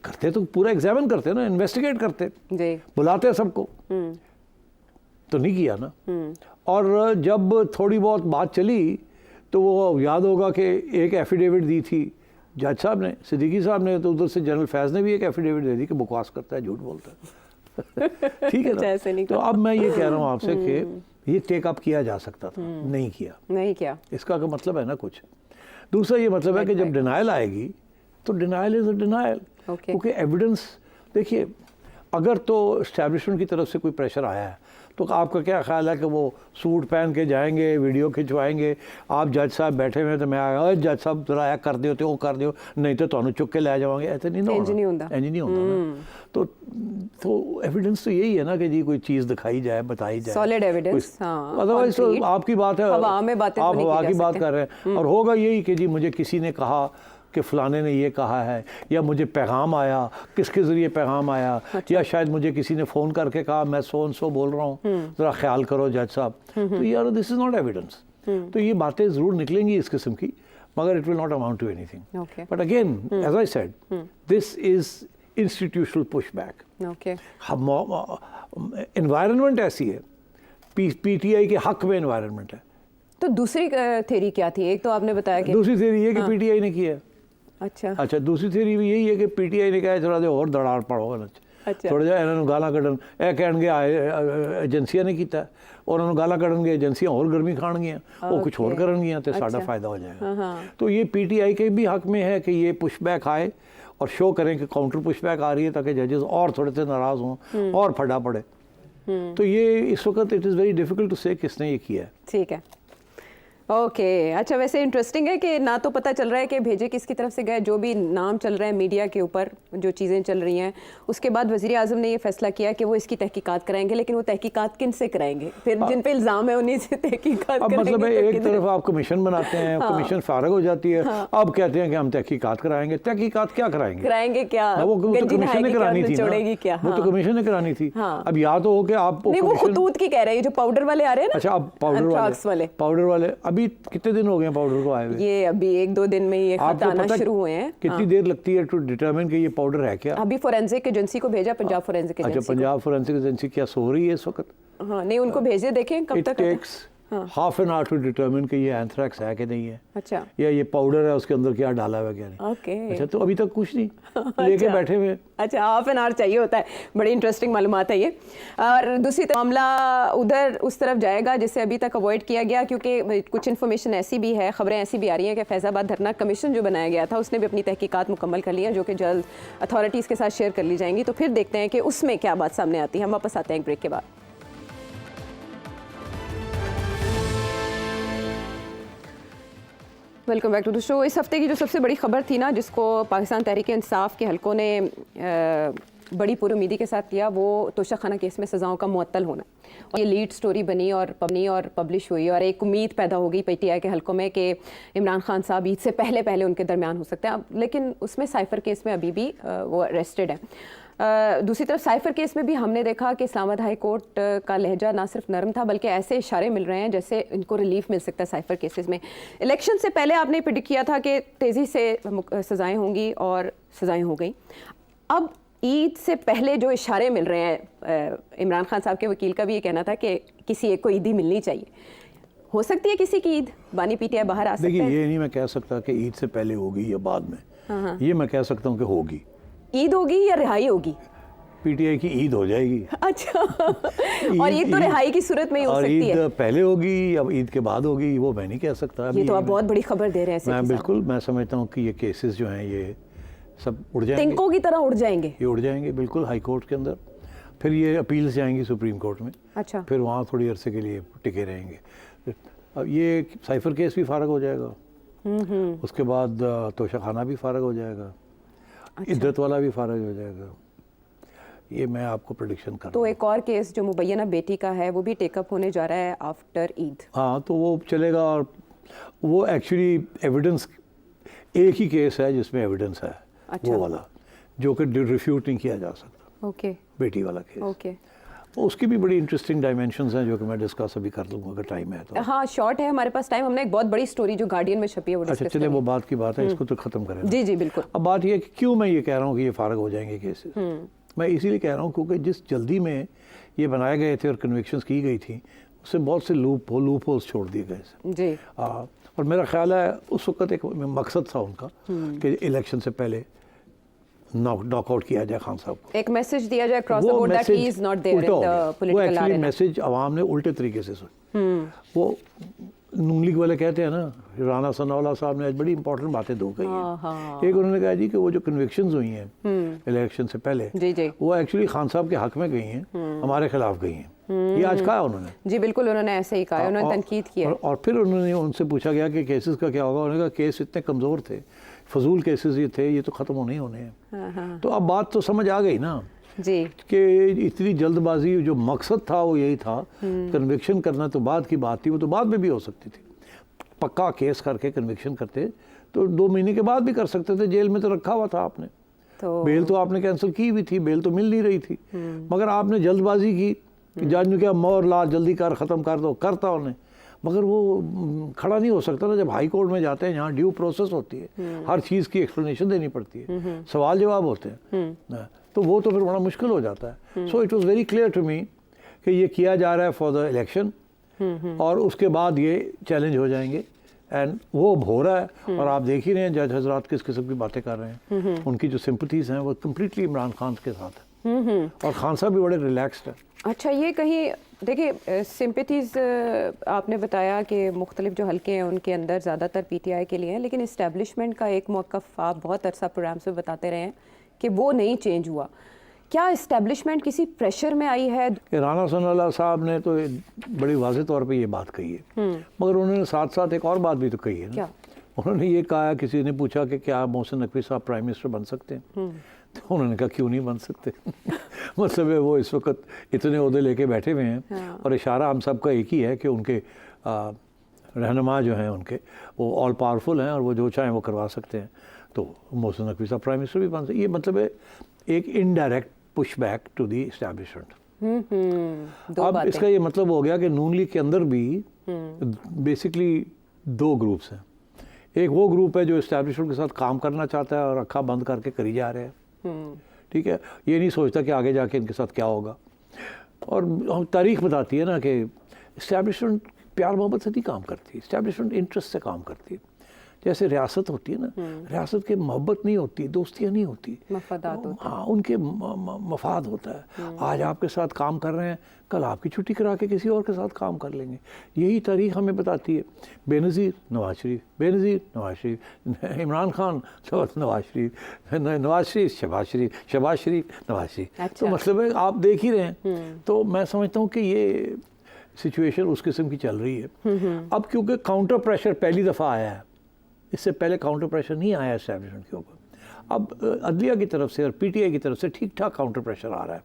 करते तो पूरा एग्जामिन करते ना, इन्वेस्टिगेट करते, बुलाते सबको, तो नहीं किया ना। और जब थोड़ी बहुत बात चली तो वो याद होगा कि एक एफिडेविट दी थी जज साहब ने, सिद्दीकी साहब ने, तो उधर से जनरल फैज़ ने भी एक एफिडेविट दे दी कि बकवास करता है, झूठ बोलता है। ठीक है ना। तो अब मैं ये कह रहा हूँ आपसे कि ये टेक अप किया जा सकता था, नहीं किया। इसका मतलब है ना कुछ। दूसरा ये मतलब है कि जब डिनाइल आएगी तो डिनाइल इज अ डिनाइल, क्योंकि एविडेंस, देखिए अगर तो इस्टेब्लिशमेंट की तरफ से कोई प्रेशर आया है तो आपका क्या ख्याल है कि वो सूट पहन के जाएंगे, वीडियो खिंचवाएंगे, आप जज साहब बैठे हुए तो मैं आया जज साहब जरा कर दियो तो वो कर दियो, नहीं तो तुहानू चुक के ले जावांगे, ऐसे नहीं ना होता, इंज नहीं होता ना। तो एविडेंस तो यही है ना कि जी कोई चीज़ दिखाई जाए, बताई जाए, सॉलिड एविडेंस। अदरवाइज तो आपकी बात है, आप हवा की बात कर रहे हैं। और होगा यही कि जी मुझे किसी ने कहा कि फ़लाने ने ये कहा है, या मुझे पैगाम आया, किसके ज़रिए पैगाम आया, या शायद मुझे किसी ने फ़ोन करके कहा मैं सो बोल रहा हूँ, ज़रा ख्याल करो जज साहब। तो यार दिस इज़ नॉट एविडेंस। तो ये बातें ज़रूर निकलेंगी इस किस्म की, मगर it will not amount to anything. But again as I said, this is institutional pushback. Environment ऐसी है, पीटीआई के हक में एनवायरनमेंट है। तो दूसरी थ्योरी क्या थी? एक तो आपने बताया कि दूसरी थ्योरी ये कि पीटीआई ने किया। अच्छा, दूसरी थ्योरी भी यही है कि पीटीआई ने कहा थोड़ा जिहा होर दड़ाड़ पड़ो, थोड़ा जिहा इन्हां नूं गालां कड्ढण, ਇਹ ਕਹਿਣਗੇ ਏਜੰਸੀਆਂ ਨੇ ਕੀਤਾ, ਉਹਨਾਂ ਨੂੰ गालां ਕੱਢਣਗੇ, ਏਜੰਸੀਆਂ ਹੋਰ गर्मी ਖਾਣਗੀਆਂ, वो कुछ और करनगियां तो साडा फ़ायदा हो जाएगा। तो ये पीटीआई के भी हक में है कि ये पुशबैक आए और शो करें कि काउंटर पुशबैक आ रही है, ताकि जजेस और थोड़े से नाराज़ हों और फटा पड़े। तो ये इस वक्त it is very difficult to say किसने ये किया है। ठीक है, ओके। अच्छा, वैसे इंटरेस्टिंग है कि ना तो पता चल रहा है कि भेजे किसकी तरफ से गए, जो भी नाम चल रहा है मीडिया के ऊपर, जो चीज़ें चल रही हैं। उसके बाद वज़ीर आज़म ने ये फैसला किया कि वो इसकी तहकीकात कराएंगे, लेकिन वो तहकीकात किन से कराएंगे? फिर जिन पे इल्ज़ाम है उन्हीं से तहकीकात अब मतलब है, एक तरफ आप कमीशन बनाते हैं, कमीशन फारग हो जाती है, अब कहते हैं कि हम तहकीकात कराएंगे। तहकीकात क्या कराएंगे क्या? वो कमीशन ने करानी थी ना, वो तो कमीशन ने करानी थी। अब या तो हो कि आप वो खतूत की कह रहे हैं, जो पाउडर वाले आ रहे हैं ना। अच्छा, अब पाउडर वाले अभी कितने दिन हो गए पाउडर को आए हुए? ये अभी 1-2 दिन में ये खत आना शुरू हुए हैं। कितनी देर लगती है टू डिटरमिन कि ये पाउडर है क्या? अभी फोरेंसिक एजेंसी को भेजा, पंजाब फोरेंसिक एजेंसी। अच्छा, पंजाब फोरेंसिक एजेंसी क्या सो रही है इस वक्त? हाँ, नहीं, उनको भेजे, देखें कब तक। Half an hour to determine कि ये एंथ्रैक्स है कि नहीं है। अच्छा, या ये पाउडर है, उसके अंदर क्या डाला हुआ क्या नहीं। ओके। अच्छा, तो अभी तक कुछ नहीं लेके बैठे हुए। अच्छा, हाफ एन आवर चाहिए होता है। बड़ी इंटरेस्टिंग मालूमात है ये। और दूसरी तरफ मामला उधर उस तरफ जाएगा जिससे अभी तक अवॉइड किया गया, क्योंकि कुछ इन्फॉर्मेशन ऐसी भी है, खबरें ऐसी भी आ रही हैं कि फैज़ाबाद धरना कमीशन जो बनाया गया था उसने भी अपनी तहकीकात मुकम्मल कर ली है, जो कि जल्द अथॉरिटीज़ के साथ शेयर कर ली जाएंगी। तो फिर देखते हैं कि उसमें क्या बात सामने आती है। हम वापस आते हैं एक ब्रेक के बाद। Welcome back to the show. इस हफ्ते की जो सबसे बड़ी खबर थी ना, जिसको पाकिस्तान तहरीक इंसाफ के हलकों ने बड़ी पुरुमीदी के साथ लिया, वो तोशाखाना केस में सज़ाओं का मुअत्तल होना। और ये लीड स्टोरी बनी और पब्लिश हुई, और एक उम्मीद पैदा हो गई पीटीआई के हलकों में कि इमरान खान साहब ईद से पहले उनके दरमियान हो सकते हैं। लेकिन उसमें साइफ़र केस में अभी भी वो अरेस्टेड है। दूसरी तरफ साइफ़र केस में भी हमने देखा कि इस्लामाबाद हाई कोर्ट का लहजा ना सिर्फ नरम था, बल्कि ऐसे इशारे मिल रहे हैं जैसे इनको रिलीफ मिल सकता है साइफ़र केसेस में। इलेक्शन से पहले आपने प्रेडिक्ट किया था कि तेज़ी से सज़ाएँ होंगी, और सज़ाएँ हो गई। अब ईद से पहले जो इशारे मिल रहे हैं, इमरान खान साहब के वकील का भी ये कहना था कि किसी एक को ईदी मिलनी चाहिए। हो सकती है किसी की ईद, बानी पीटीआई बाहर आ सकते हैं। देखिए, ये नहीं मैं कह सकता कि ईद से पहले होगी या बाद में। ये मैं कह सकता हूँ कि होगी। ईद होगी या रिहाई होगी? पीटीआई की ईद हो जाएगी। अच्छा, और ईद तो रिहाई की सूरत में ही हो सकती है। ईद पहले होगी या ईद के बाद होगी, वो मैं नहीं कह सकता। ये तो आप बहुत बड़ी खबर दे रहे हैं। मैं समझता हूँ कि ये केसेस जो हैं ये सब उड़ जाएंगे, तिनकों की तरह उड़ जाएंगे। ये उड़ जाएंगे बिल्कुल हाई कोर्ट के अंदर। फिर ये अपील्स जाएंगी सुप्रीम कोर्ट में। अच्छा, फिर वहाँ थोड़ी अरसे के लिए टिके रहेंगे। अब ये साइफ़र केस भी फारग हो जाएगा, उसके बाद तोशाखाना भी फारग हो जाएगा, इद्दत वाला भी फारग हो जाएगा। ये मैं आपको प्रेडिक्शन कर रहा हूँ। तो एक और केस जो मुबैना बेटी का है, वो भी टेकअप होने जा रहा है आफ्टर ईद। हाँ, तो वो चलेगा, और वो एक्चुअली एविडेंस, एक ही केस है जिसमें एविडेंस है। अच्छा। वो वाला जो कि रिफ्यूट नहीं किया जा सकता। ओके। बेटी वाला केस। ओके। उसकी भी बड़ी इंटरेस्टिंग डायमेंशंस हैं जो कि मैं डिस्कस अभी कर लूँगा अगर टाइम है तो। हाँ, शॉर्ट है हमारे पास टाइम, हमने एक बहुत बड़ी स्टोरी जो गार्डियन में छपी है वो अच्छा डिस्कस चले, वो बात की बात है, इसको तो ख़त्म करें। जी जी बिल्कुल। अब बात यह है कि क्यों मैं ये कह रहा हूँ कि ये फारग हो जाएंगे केसेस। मैं इसीलिए कह रहा हूँ क्योंकि जिस जल्दी में ये बनाए गए थे और कन्विक्शंस की गई थी, उससे बहुत से लूप होल्स छोड़ दिए गए जी। और मेरा ख्याल है उस वक्त एक मकसद था उनका कि इलेक्शन से पहले नॉकआउट किया जाए खान साहब को, एक मैसेज दिया जाए cross the board that he is not there in the political actually arena. Message आवाम ने उल्टे तरीके से सुनी। वो नून लीग वाले कहते हैं ना, राना सनाउल्लाह साहब ने आज बड़ी इंपॉर्टेंट बातें दो कही हैं। एक उन्होंने कहा जी कि वो जो कन्विक्शंस हुई हैं इलेक्शन से पहले, जी जी, वो एक्चुअली खान साहब के हक में गई हैं, हमारे खिलाफ गई हैं। ये आज कहा उन्होंने। जी बिल्कुल, उन्होंने ऐसे ही कहा, उन्होंने तनकीद की है। और फिर उन्होंने उनसे पूछा गया कि केसेस का क्या होगा, उन्होंने कहा केस इतने कमज़ोर थे, फजूल केसेस ये थे, ये तो ख़त्म होने ही होने हैं। तो अब बात तो समझ आ गई ना जी कि इतनी जल्दबाजी, जो मकसद था वो यही था, कन्विक्शन करना तो बाद की बात थी, वो तो बाद में भी हो सकती थी। पक्का केस करके कन्विक्शन करते तो 2 महीने के बाद भी कर सकते थे, जेल में तो रखा हुआ था आपने, तो बेल तो आपने कैंसिल की हुई थी, बेल तो मिल नहीं रही थी, मगर आपने जल्दबाजी की कि जज ने क्या मोहर ला, जल्दी कर, ख़त्म कर दो, करता उन्हें। मगर वो खड़ा नहीं हो सकता ना, जब हाई कोर्ट में जाते हैं जहाँ ड्यू प्रोसेस होती है, हर चीज़ की एक्सप्लेनेशन देनी पड़ती है, सवाल जवाब होते हैं, तो वो तो फिर बड़ा मुश्किल हो जाता है। So it was very clear to me कि ये किया जा रहा है फॉर द इलेक्शन, और उसके बाद ये चैलेंज हो जाएंगे, एंड वो हो रहा है। और आप देख ही रहे हैं जज हजरात किस किस्म की बातें कर रहे हैं, उनकी जो सिंपथीज़ हैं वो कम्प्लीटली इमरान खान के साथ है, और खान साहब भी बड़े रिलैक्स्ड हैं। अच्छा, ये कहीं देखिए सिंपैथीज़ आपने बताया कि मुख्तलिफ जो हल्के हैं उनके अंदर ज़्यादातर पीटीआई के लिए हैं, लेकिन इस्टेब्लिशमेंट का एक मौक़िफ़ आप बहुत अरसा प्रोग्राम्स में बताते रहे हैं कि वो नहीं चेंज हुआ। क्या इस्टेब्लिशमेंट किसी प्रेशर में आई है? कि राना सनाउल्लाह साहब ने तो बड़ी वाज़ेह तौर पे ये बात कही है, मगर उन्होंने साथ साथ एक और बात भी तो कही है ना। क्या? उन्होंने ये कहा, किसी ने पूछा कि क्या मोहसिन नकवी साहब प्राइम मिनिस्टर बन सकते हैं, तो उन्होंने कहा क्यों नहीं बन सकते। मतलब है वो इस वक्त इतने ओहदे लेके बैठे हुए हैं, हाँ। और इशारा हम सब का एक ही है कि उनके रहनुमा जो हैं उनके, वो ऑल पावरफुल हैं और वो जो चाहें वो करवा सकते हैं। तो मोहसिन नकवी साहब प्राइम मिनिस्टर भी बन सकते। ये मतलब है एक indirect push back to the establishment. अब इसका ये मतलब हो गया कि नून लीग के अंदर भी बेसिकली 2 ग्रुप्स हैं। एक वो ग्रुप है जो इस्टेब्लिशमेंट के साथ काम करना चाहता है और अक्खा बंद करके करी जा रहे हैं, ठीक है, ये नहीं सोचता कि आगे जाके इनके साथ क्या होगा। और तारीख बताती है ना कि इस्टेब्लिशमेंट प्यार मोहब्बत से नहीं काम करती, इस्टेब्लिशमेंट इंटरेस्ट से काम करती है। जैसे रियासत होती है ना, रियासत के मोहब्बत नहीं होती, दोस्तियाँ नहीं होती, मफादात होते हैं। हाँ, उनके मफाद होता है। आज आपके साथ काम कर रहे हैं, कल आपकी छुट्टी करा के किसी और के साथ काम कर लेंगे। यही तारीख हमें बताती है। बेनज़ीर नवाज शरीफ, बेनज़ीर नवाज शरीफ, इमरान खान नवाज शरीफ, नवाज शरीफ शहबाज शरीफ, शहबाज शरीफ नवाज शरीफ। अच्छा। तो मतलब है आप देख ही रहे हैं। तो मैं समझता हूँ कि ये सिचुएशन उस किस्म की चल रही है। अब क्योंकि काउंटर प्रेशर पहली दफ़ा आया है, इससे पहले काउंटर प्रेशर नहीं आया एस्टैब्लिशमेंट के ऊपर। अब अदलिया की तरफ से और पीटीआई की तरफ से ठीक ठाक काउंटर प्रेशर आ रहा है,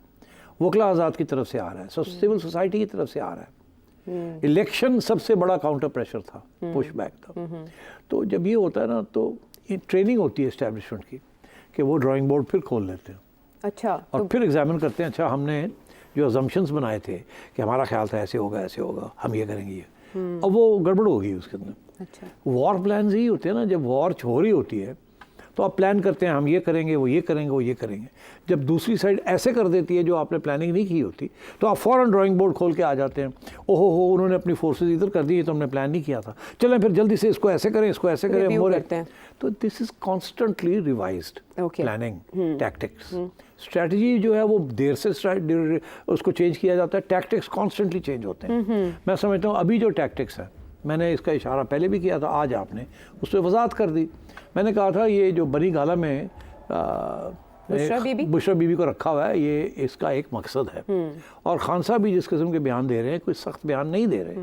वकला आज़ाद की तरफ से आ रहा है, सिविल सोसाइटी की तरफ से आ रहा है। इलेक्शन सबसे बड़ा काउंटर प्रेशर था, पुश बैक था। तो जब ये होता है ना, तो ट्रेनिंग होती है एस्टैब्लिशमेंट की कि वो ड्राइंग बोर्ड फिर खोल लेते हैं। अच्छा, और तो फिर एग्जामिन करते हैं, अच्छा हमने जो अजम्पशंस बनाए थे कि हमारा ख्याल था ऐसे होगा, हम ये करेंगे, ये अब वो गड़बड़ होगी उसके अंदर। अच्छा, वॉर प्लान यही होते हैं ना, जब वॉर हो रही होती है तो आप प्लान करते हैं, हम ये करेंगे, वो ये करेंगे, वो ये करेंगे। जब दूसरी साइड ऐसे कर देती है जो आपने प्लानिंग नहीं की होती, तो आप फ़ौरन ड्राइंग बोर्ड खोल के आ जाते हैं, ओहो हो उन्होंने अपनी फोर्सेज इधर कर दी, तो हमने प्लान नहीं किया था, चलें फिर जल्दी से इसको ऐसे करें, इसको ऐसे करें, Review करते हैं। तो this is constantly revised Okay. Planning, tactics, strategy जो है वो देर से उसको चेंज किया जाता है, टैक्टिक्स कॉन्स्टेंटली चेंज होते हैं। मैं समझता हूँ अभी जो टैक्टिक्स है, मैंने इसका इशारा पहले भी किया था, आज आपने उस पर वजाहत कर दी। मैंने कहा था ये जो बनी गाला में बुशरा बीबी को रखा हुआ है, ये इसका एक मकसद है। और खान साहब भी जिस किस्म के बयान दे रहे हैं, कोई सख्त बयान नहीं दे रहे,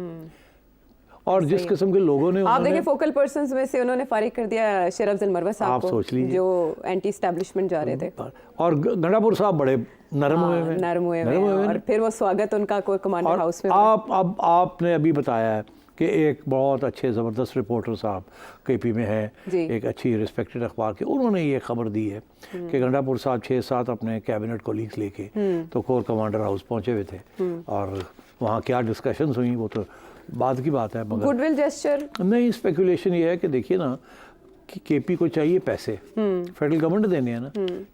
और जिस किस्म के लोगों ने, आप देखिए फोकल पर्संस में से उन्होंने फारिग कर दिया शेर अफजल मरवा साहब आप को, सोच लीजिए, जो एंटी एस्टैब्लिशमेंट जा रहे थे। और गंडापुर साहब बड़े नरम हुए हैं, और फिर वो स्वागत उनका कोई कमांडर हाउस में। आपने अभी बताया है कि एक बहुत अच्छे ज़बरदस्त रिपोर्टर साहब केपी में है, जी। एक अच्छी रिस्पेक्टेड अखबार के, उन्होंने ये खबर दी है कि गंडापुर साहब 6-7 अपने कैबिनेट कोलीग्स लेके तो कोर कमांडर हाउस पहुंचे हुए थे, और वहाँ क्या डिस्कशंस हुई वो तो बाद की बात है, मगर गुडविल जेस्चर नहीं, स्पेकुलेशन ये है कि देखिए ना कि केपी को चाहिए पैसे, फेडरल गवर्नमेंट ने देने हैं ना,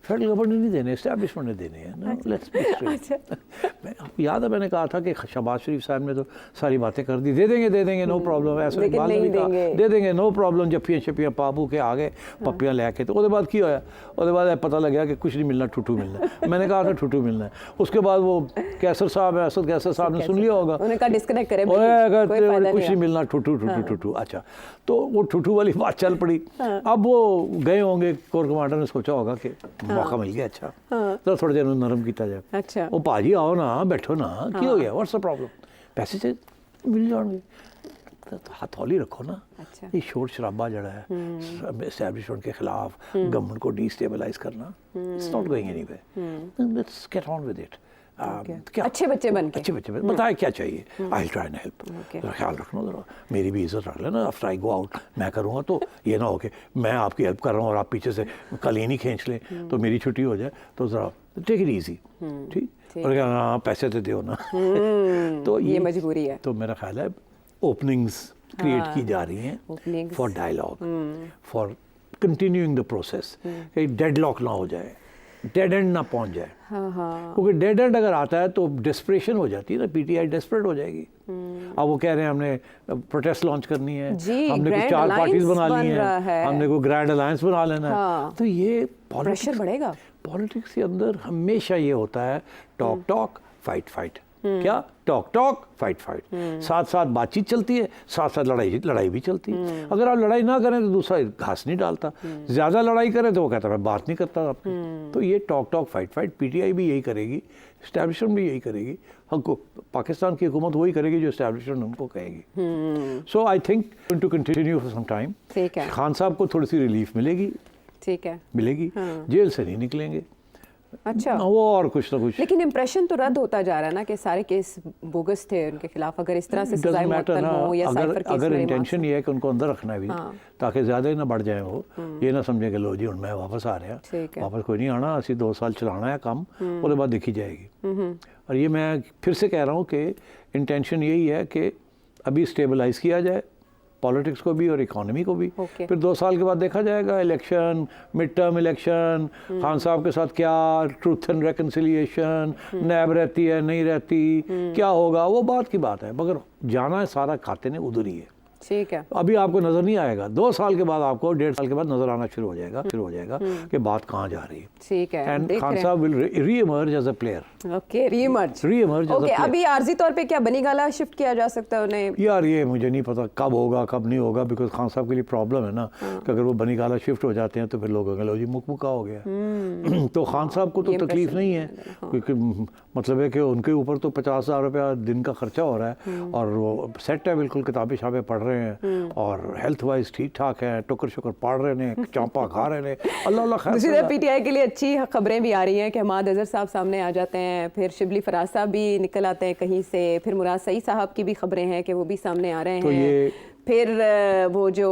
फेडरल गवर्नमेंट ने नहीं देने, एस्टैब्लिशमेंट ने देने हैं ना, लेट्स बी स्ट्रेट। याद है मैंने कहा था कि शहबाज शरीफ साहब ने तो सारी बातें कर दी, दे देंगे नो प्रॉब्लम, ऐसे लेकिन इकबाल ने नहीं भी कहा, देंगे। दे देंगे नो प्रॉब्लम, जफ्फियाँ शफ्फियाँ पाबू के आगे पप्पियाँ लैके, तो उसके बाद की होया, उसके बाद पता लग गया कि कुछ नहीं मिलना, ठुठू मिलना है। मैंने कहा था ठुठू मिलना है, उसके बाद वो कैसर साहब है, असद कैसर साहब ने सुन लिया होगा, उन्होंने कहा डिस्कनेक्ट करें, कुछ नहीं मिलना, ठुठू। अच्छा, तो वो ठुठू वाली बात चल पड़ी। अब वो गए होंगे, कोर कमांडर ने सोचा होगा कि मौका मिल गया, अच्छा तो थोड़ी देर में नरम किया जाए। अच्छा, वो भाजी आओ ना, बैठो ना, की हो गया, व्हाट्स द प्रॉब्लम, पैसे से मिल जाएंगे, हथौली रखो ना। अच्छा। ये शोर शराबा जड़ा है एस्टैब्लिशमेंट के खिलाफ, गवर्नमेंट को डिस्टेबलाइज करना, it's not going anywhere, let's get on with it. क्या अच्छे बच्चे बन के बताए क्या चाहिए, आई ट्राई एंड हेल्प, ख्याल रखना जरा, मेरी भी इज्जत रख लेना, आफ्टर आई गो आउट मैं करूँगा तो ये ना हो कि मैं आपकी हेल्प कर रहा हूँ और आप पीछे से कलीन ही खींच लें तो मेरी छुट्टी हो जाए, तो ज़रा टेक इट ईजी, ठीक, और क्या हाँ पैसे तो दो ना। तो ये मजबूरी है। तो मेरा ख्याल है ओपनिंग्स क्रिएट की जा रही हैं for dialogue, for continuing the process, कहीं डेडलॉक ना हो जाए, डेड एंड ना पहुंच जाए। क्योंकि डेड एंड अगर आता है तो डेस्परेशन हो जाती है ना, पीटीआई डेस्परेट हो जाएगी। अब वो कह रहे हैं हमने प्रोटेस्ट लॉन्च करनी है, हमने कुछ 4 पार्टीज बना ली हैं, हमने कोई ग्रैंड अलायंस बना लेना है, तो ये प्रेशर बढ़ेगा। पॉलिटिक्स के अंदर हमेशा ये होता है टॉक टॉक फाइट फाइट, क्या टॉक टॉक फाइट फाइट, साथ साथ बातचीत चलती है, साथ साथ लड़ाई भी चलती है। अगर आप लड़ाई ना करें तो दूसरा घास नहीं डालता, ज्यादा लड़ाई करें तो वो कहता है मैं बात नहीं करता आपकी। तो ये talk talk fight fight PTI भी यही करेगी, एस्टैब्लिशमेंट भी यही करेगी, हमको पाकिस्तान की हुकूमत वही करेगी जो एस्टैब्लिशमेंट हमको कहेगी। So I think to continue for some time. Khan Sahab को थोड़ी सी रिलीफ मिलेगी, ठीक है, मिलेगी, जेल से नहीं निकलेंगे। अच्छा, वो और कुछ ना कुछ, लेकिन इम्प्रेशन तो रद्द होता जा रहा है ना कि सारे केस बोगस थे उनके खिलाफ, अगर इस तरह से सजाए मुअत्तल हो या साइफर केस, अगर इंटेंशन ये है कि उनको अंदर रखना है भी, ताकि ज्यादा ही ना बढ़ जाए, वो ये ना समझे कि लो जी मैं वापस आ रहा, वापस कोई नहीं आना, असि 2 साल चलाना है काम, उसके बाद देखी जाएगी। और ये मैं फिर से कह रहा हूँ कि इंटेंशन यही है कि अभी स्टेबलाइज किया जाए पॉलिटिक्स को भी और इकोनॉमी को भी, फिर 2 साल के बाद देखा जाएगा, election, mid term election, Khan साहब के साथ क्या ट्रूथ एंड रेकन्सिलिएशन, नैब रहती है नहीं रहती, क्या होगा, वो बात की बात है, मगर जाना है सारा खाते ने उधर ही है। ठीक है, अभी आपको नजर नहीं आएगा, 2 साल के बाद आपको 1.5 साल के बाद नजर आना शुरू हो जाएगा कि बात कहाँ जा रही है। ठीक है, एंड खान साहब will reemerge as a player. Okay, reemerge okay. अभी आर्जी तौर पे क्या बनीगाला शिफ्ट किया जा सकता है उन्हें? यार ये मुझे नहीं पता कब होगा कब नहीं होगा, बिकॉज खान साहब के लिए प्रॉब्लम है ना कि अगर वो बनीगाला शिफ्ट हो जाते हैं तो फिर लोग लो जी मुकमुका हो गया। तो खान साहब को तो तकलीफ नहीं है, क्योंकि मतलब है कि उनके ऊपर तो 50,000 रुपया दिन का खर्चा हो रहा है और वो सेट है बिल्कुल, किताबें शाबें पढ़ रहे हैं और हेल्थ वाइज ठीक ठाक है, टुकर शुकर पढ़ रहे हैं, चांपा खा रहे हैं, अल्लाह खैर। दूसरी तरफ पीटीआई के लिए अच्छी खबरें भी आ रही हैं कि हमाद अजहर साहब सामने आ जाते हैं, फिर शिबली फराज साहब भी निकल आते हैं कहीं से, फिर मुराद सईद साहब की भी खबरें हैं कि वो भी सामने आ रहे हैं, फिर वो जो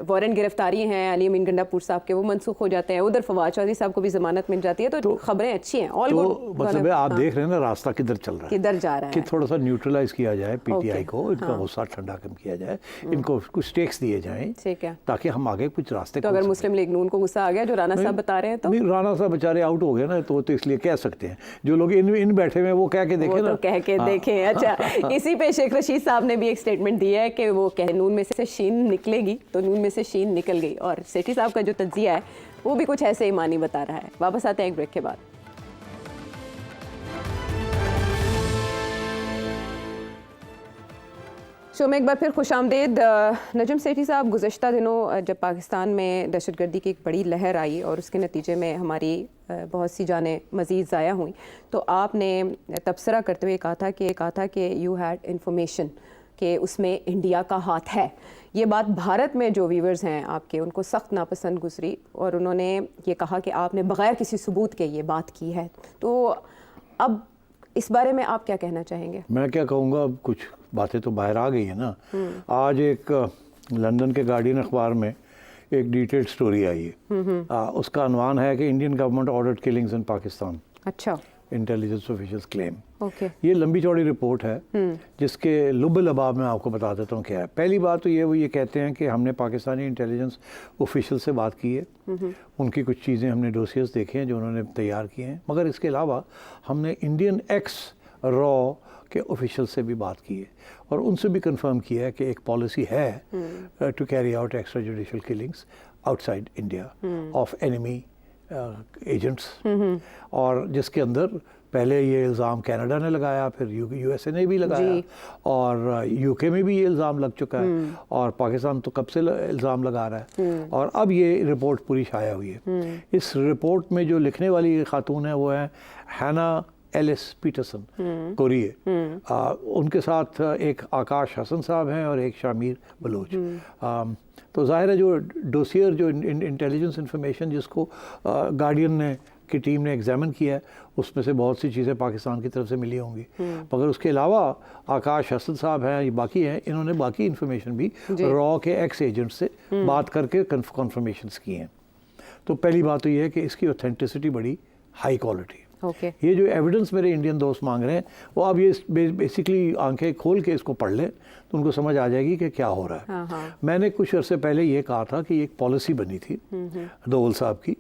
वारंट गिरफ्तारी हैं अली अमीन गंडापुर साहब के वो मनसूख हो जाते हैं, उधर फवाद चौधरी साहब को भी जमानत मिल जाती है, तो खबरें अच्छी हैं। ऑल गुड, मतलब है आप देख रहे हैं ना रास्ता किधर चल रहा है, किधर जा रहा है, कि थोड़ा सा न्यूट्रलाइज किया जाए पीटीआई को, इनका गुस्सा ठंडा कम किया जाए, इनको कुछ स्टेक्स दिए जाएं, ठीक है, ताकि हम आगे कुछ रास्ते। तो अगर मुस्लिम लीग नून को गुस्सा आ गया जो राणा साहब बता रहे हैं, तो नहीं, राणा साहब बेचारे आउट हो गए ना, तो इसलिए कह सकते हैं, जो लोग इन बैठे हुए वो कह के देखें ना, कह के देखें। अच्छा, इसी पे शेख रशीद साहब ने भी एक स्टेटमेंट दिया है कि वो नून में से शीन निकलेगी, तो नून में से शीन निकल गई, और सेठी साहब का जो तज्जिया है वो भी कुछ ऐसे ही मानी बता रहा है। वापस आते हैं एक ब्रेक के बाद। शो में एक बार फिर खुश आमदेद। नजम सेठी साहब, गुज़श्ता दिनों जब पाकिस्तान में दहशतगर्दी की एक बड़ी लहर आई और उसके नतीजे में हमारी बहुत सी जानें मज़ीद ज़ाया हुई, तो आपने तबसरा करते हुए कहा था कि यू हैड इंफॉर्मेशन कि उसमें इंडिया का हाथ है। ये बात भारत में जो व्यूवर्स हैं आपके, उनको सख्त नापसंद गुजरी और उन्होंने ये कहा कि आपने बग़ैर किसी सबूत के ये बात की है। तो अब इस बारे में आप क्या कहना चाहेंगे? मैं क्या कहूँगा, कुछ बातें तो बाहर आ गई है ना। आज एक लंदन के गार्डियन अखबार में एक डिटेल्ड स्टोरी आई है। उसका अनवान है कि इंडियन गवर्नमेंट ऑर्डर्ड किलिंग्स इन पाकिस्तान, अच्छा, इंटेलिजेंस ऑफिशियल्स क्लेम। ओके। ये लंबी चौड़ी रिपोर्ट है जिसके लुब्बे लबाब में आपको बता देता हूँ क्या है। पहली बात तो ये, वो ये कहते हैं कि हमने पाकिस्तानी इंटेलिजेंस ऑफिशियल से बात की है, उनकी कुछ चीज़ें हमने डोसियर्स देखे हैं जो उन्होंने तैयार किए हैं, मगर इसके अलावा हमने इंडियन एक्स रॉ के ऑफिशियल से भी बात की है और उनसे भी कंफर्म किया है कि एक पॉलिसी है to carry out extra judicial killings outside India of enemy agents, और जिसके अंदर पहले ये इल्ज़ाम कनाडा ने लगाया, फिर यूएसए ने भी लगाया और यूके में भी ये इल्ज़ाम लग चुका है और पाकिस्तान तो कब से इल्ज़ाम लगा रहा है और अब ये रिपोर्ट पूरी शाया हुई है। इस रिपोर्ट में जो लिखने वाली खातून है वो है हैना एलिस पीटरसन कोरिए, उनके साथ एक आकाश हसन साहब हैं और एक शामिर बलोच। तो जाहिर है जो डोसियर, जो इंटेलिजेंस इंफॉर्मेशन जिसको गार्डियन ने की टीम ने एग्जामिन किया है, उसमें से बहुत सी चीज़ें पाकिस्तान की तरफ से मिली होंगी, मगर उसके अलावा आकाश हसन साहब हैं, ये बाकी हैं, इन्होंने बाकी इन्फॉर्मेशन भी रॉ के एक्स एजेंट से बात करके कन्फर्मेशंस की हैं। तो पहली बात तो ये है कि इसकी ऑथेंटिसिटी बड़ी हाई क्वालिटी। ये जो एविडेंस मेरे इंडियन दोस्त मांग रहे हैं वो अब ये बेसिकली आंखें खोल के इसको पढ़ लें तो उनको समझ आ जाएगी कि क्या हो रहा है। मैंने कुछ अर्से पहले ये कहा था कि एक पॉलिसी बनी थी दोवल साहब की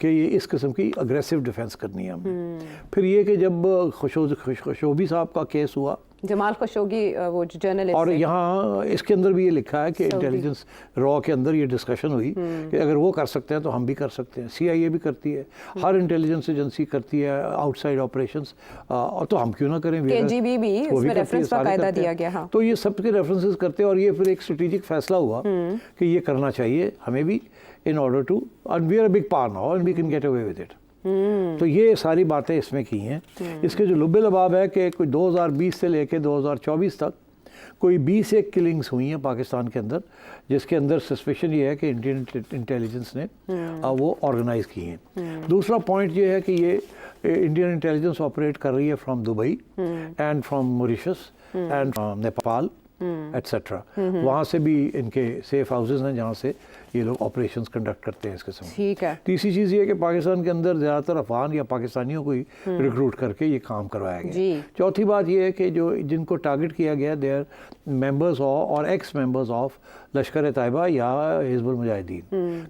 कि ये इस किस्म की अग्रेसिव डिफेंस करनी है हमें। फिर ये कि जब खशोगी साहब का केस हुआ, जमाल खशोगी वो जर्नलिस्ट, और यहाँ इसके अंदर भी ये लिखा है कि इंटेलिजेंस रॉ के अंदर ये डिस्कशन हुई कि अगर वो कर सकते हैं तो हम भी कर सकते हैं। CIA भी करती है, हर इंटेलिजेंस एजेंसी करती है आउटसाइड ऑपरेशंस, और तो हम क्यों ना करें। KGB भी इसमें रेफरेंस बाकायदा दिया गया। हाँ। तो ये सबके रेफरेंसेस करते हैं और ये फिर एक स्ट्रेटेजिक फैसला हुआ कि ये करना चाहिए हमें भी, in order to, and we are a big power now and we can get away with it। तो ये सारी बातें इसमें की हैं। इसके जो लुब्बे लबाब है कि कोई 2020 से लेके 2024 तक कोई 21 किलिंग्स हुई हैं पाकिस्तान के अंदर, जिसके अंदर सस्पेशन ये है कि इंडियन इंटेलिजेंस ने वो ऑर्गेनाइज की हैं। दूसरा पॉइंट ये है कि ये इंडियन इंटेलिजेंस ऑपरेट कर रही है from Dubai and from Mauritius and from Nepal etcetera. वहाँ से भी इनके सेफ हाउसेज हैं जहाँ से ये लोग ऑपरेशंस कंडक्ट करते हैं इस किस्म। ठीक है। तीसरी चीज़ ये है कि पाकिस्तान के अंदर ज़्यादातर अफगान या पाकिस्तानियों को ही रिक्रूट करके ये काम करवाया गया। चौथी बात ये है कि जो जिनको टारगेट किया गया दे आर मेंबर्स और एक्स मेंबर्स ऑफ लश्कर तैयबा या हिजबुल मुजाहिदीन,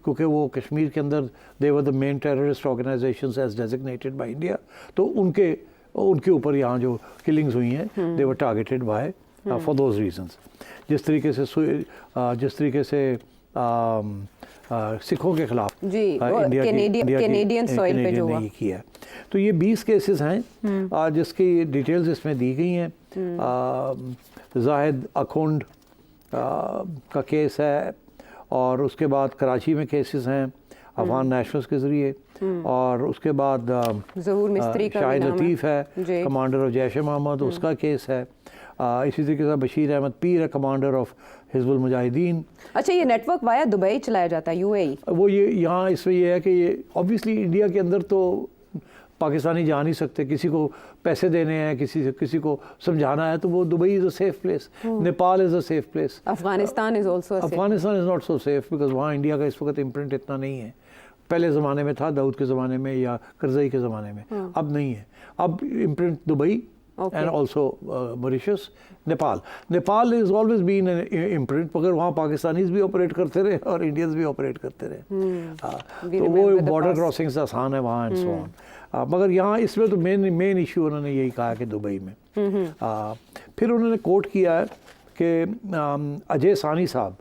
क्योंकि वो कश्मीर के अंदर they were the main terrorist organisations as designated by India. तो उनके ऊपर यहाँ जो किलिंग्स हुई हैं they were targeted by for those reasons. जिस तरीके से सिखों के खिलाफ कैनेडियन सॉइल पे जो हुआ किया। तो ये 20 केसेस हैं जिसकी डिटेल्स इसमें दी गई हैं। जाहिद अखुंड का केस है और उसके बाद कराची में केसेस हैं अफगान नेशनल्स के ज़रिए, और उसके बाद ज़हूर मिस्त्री का शाहिद लतीफ़ है कमांडर ऑफ जैश मोहम्मद, उसका केस है। इसी तरीके से बशीर अहमद पीर है कमांडर ऑफ हिजबुल मुजाहिदीन। अच्छा, ये नेटवर्क वाया दुबई चलाया जाता है, UAE? वो ये यहाँ इसमें ये है कि ये ऑब्वियसली इंडिया के अंदर तो पाकिस्तानी जा नहीं सकते, किसी को पैसे देने हैं, किसी को समझाना है, तो वो Dubai is a safe place, Nepal is a safe place, Afghanistan is also, Afghanistan is not so safe because वहाँ इंडिया का इस वक्त इम्प्रिंट इतना नहीं है। पहले ज़माने में था, दाऊद के ज़माने में या करज़ई के ज़माने में, अब नहीं है। अब imprint Dubai and also Mauritius, Nepal is always been an imprint, मगर वहाँ पाकिस्तानीज भी ऑपरेट करते रहे और इंडियंस भी ऑपरेट करते रहे। तो वो बॉर्डर क्रॉसिंग्स आसान है वहाँ एंड सो ऑन। मगर यहाँ इसमें तो मेन इशू उन्होंने यही कहा कि दुबई में। फिर उन्होंने कोट किया है कि अजय सानी साहब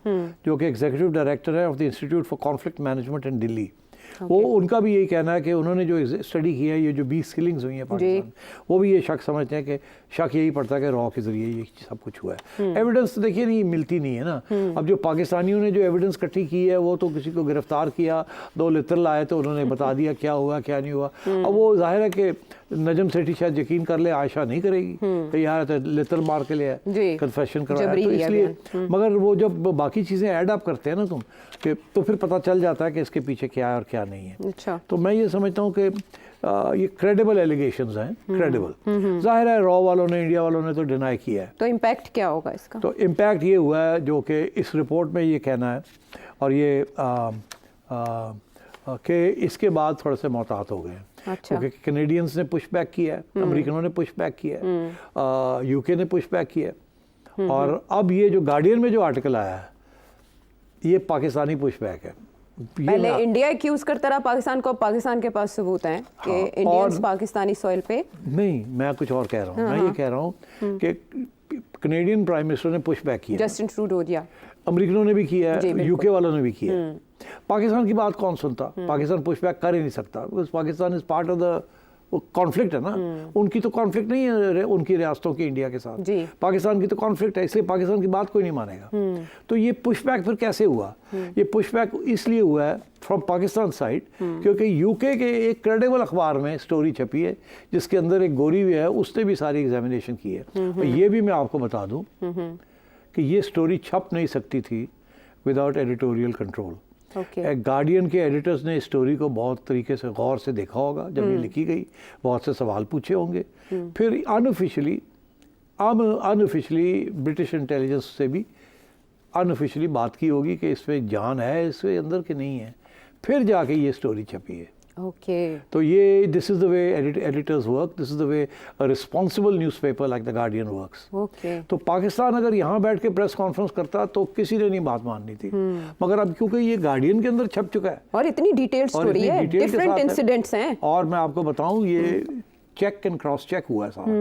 जो कि एग्जीक्यूटिव डायरेक्टर है of the institute for conflict management in Delhi, वो उनका भी यही कहना है कि उन्होंने जो स्टडी किया है, ये जो 20 किलिंग्स हुई हैं पाकिस्तान, वो भी ये शक समझते हैं कि शक यही पड़ता है कि रॉ के ज़रिए ये सब कुछ हुआ है। एविडेंस तो देखिए नहीं मिलती नहीं है ना। अब जो पाकिस्तानियों ने जो एविडेंस इकट्ठी की है वो तो किसी को गिरफ्तार किया, 2 लित्र लाए तो उन्होंने बता दिया क्या हुआ क्या नहीं हुआ। अब वो जाहिर है कि नजम सेठी शायद यकीन कर ले, आयशा नहीं करेगी तो यार तो लित्र मार के लिए कन्फेशन करवाया, तो इसलिए। मगर वो जब बाकी चीज़ें ऐड अप करते हैं ना तो फिर पता चल जाता है कि इसके पीछे क्या है और क्या नहीं है। अच्छा। तो मैं ये समझता हूँ कि ये क्रेडिबल एलिगेशंस हैं, क्रेडिबल। जाहिर है रॉ वालों ने, इंडिया वालों ने तो डिनाई किया है। तो इम्पैक्ट क्या होगा इसका? तो इम्पैक्ट ये हुआ है जो कि इस रिपोर्ट में ये कहना है, और ये कि इसके बाद थोड़े से मोहतात हो गए हैं। अच्छा। क्योंकि कैनेडियंस ने पुश बैक किया है, अमेरिकनों ने पुश बैक किया है, यूके ने पुश बैक किया है, और अब ये जो गार्डियन में जो आर्टिकल आया है ये पाकिस्तानी पुश बैक है। पहले इंडिया एक्यूज करता रहा पाकिस्तान को, पाकिस्तान के पास सबूत हैं कि इंडियंस पाकिस्तानी सॉइल पे। नहीं, मैं कुछ और कह रहा हूँ। मैं ये कह रहा हूँ कि कनेडियन प्राइम मिनिस्टर ने पुश बैक किया, जस्टिन ट्रूडो, अमेरिकनों ने भी किया है, यूके वालों ने भी किया है। पाकिस्तान की बात कौन सुनता? पाकिस्तान पुश बैक कर ही नहीं सकता, because Pakistan is part of the conflict है ना। उनकी तो कॉन्फ्लिक्ट नहीं है उनकी रियासतों की इंडिया के साथ, पाकिस्तान की तो कॉन्फ्लिक्ट है, इसलिए पाकिस्तान की बात कोई नहीं मानेगा। तो ये पुशबैक फिर कैसे हुआ? ये पुशबैक इसलिए हुआ है फ्रॉम पाकिस्तान साइड, क्योंकि यूके के एक क्रेडिबल अखबार में स्टोरी छपी है जिसके अंदर एक गोरी भी है, उसने भी सारी एग्जामिनेशन की है। और ये भी मैं आपको बता दूं कि ये स्टोरी छप नहीं सकती थी विदाउट एडिटोरियल कंट्रोल। गार्डियन के एडिटर्स ने स्टोरी को बहुत तरीके से गौर से देखा होगा जब ये लिखी गई, बहुत से सवाल पूछे होंगे, फिर अनऑफिशियली ब्रिटिश इंटेलिजेंस से भी अनऑफिशियली बात की होगी कि इसमें जान है इसके अंदर कि नहीं है, फिर जाके ये स्टोरी छपी है। तो ये this is the way editors work, this is the way a responsible newspaper like the guardian works. तो पाकिस्तान अगर यहाँ बैठ के प्रेस कॉन्फ्रेंस करता तो किसी ने नहीं बात माननी थी, मगर अब क्योंकि ये गार्डियन के अंदर छप चुका है और इतनी डिटेल्ड स्टोरी है, डिफरेंट इंसिडेंट्स हैं, और मैं आपको बताऊं ये चेक एंड क्रॉस चेक हुआ है सारा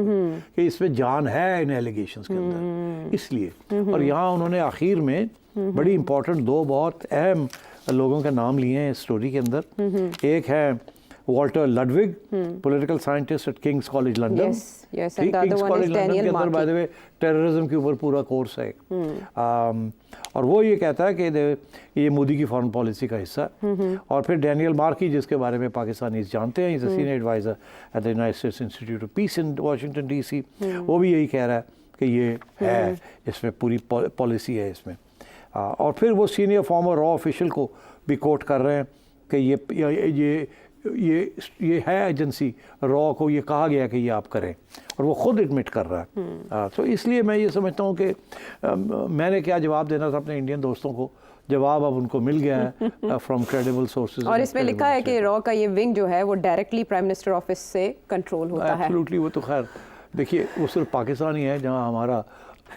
कि इसमें जान है इन एलिगेशंस के अंदर, इसलिए। और यहाँ उन्होंने आखिर में बड़ी इंपॉर्टेंट दो बहुत अहम लोगों के नाम लिए हैं इस स्टोरी के अंदर। एक है Walter Ludwig, political scientist at King's College London. King's College London के अंदर बाय द वे टेररिज्म के ऊपर पूरा कोर्स है। और वो ये कहता है कि ये मोदी की फॉरेन पॉलिसी का हिस्सा है। और फिर डैनियल मार्की, जिसके बारे में पाकिस्तानी जानते हैं, is a senior advisor at the United States Institute of Peace in Washington DC, वो भी यही कह रहा है कि ये है, इसमें पूरी पॉलिसी है इसमें। और फिर वो सीनियर फॉर्मर रॉ ऑफिशियल को भी कोट कर रहे हैं कि ये है एजेंसी रॉ को ये कहा गया कि ये आप करें, और वो खुद एडमिट कर रहा है। तो इसलिए मैं ये समझता हूँ कि मैंने क्या जवाब देना था अपने इंडियन दोस्तों को, जवाब अब उनको मिल गया है फ्रॉम क्रेडिबल सोर्सेज। और इसमें लिखा है कि रॉ का ये विंग जो है वो डायरेक्टली प्राइम मिनिस्टर ऑफिस से कंट्रोल होता है। एब्सोल्युटली। वो तो खैर देखिए, वो सिर्फ पाकिस्तान ही है जहाँ हमारा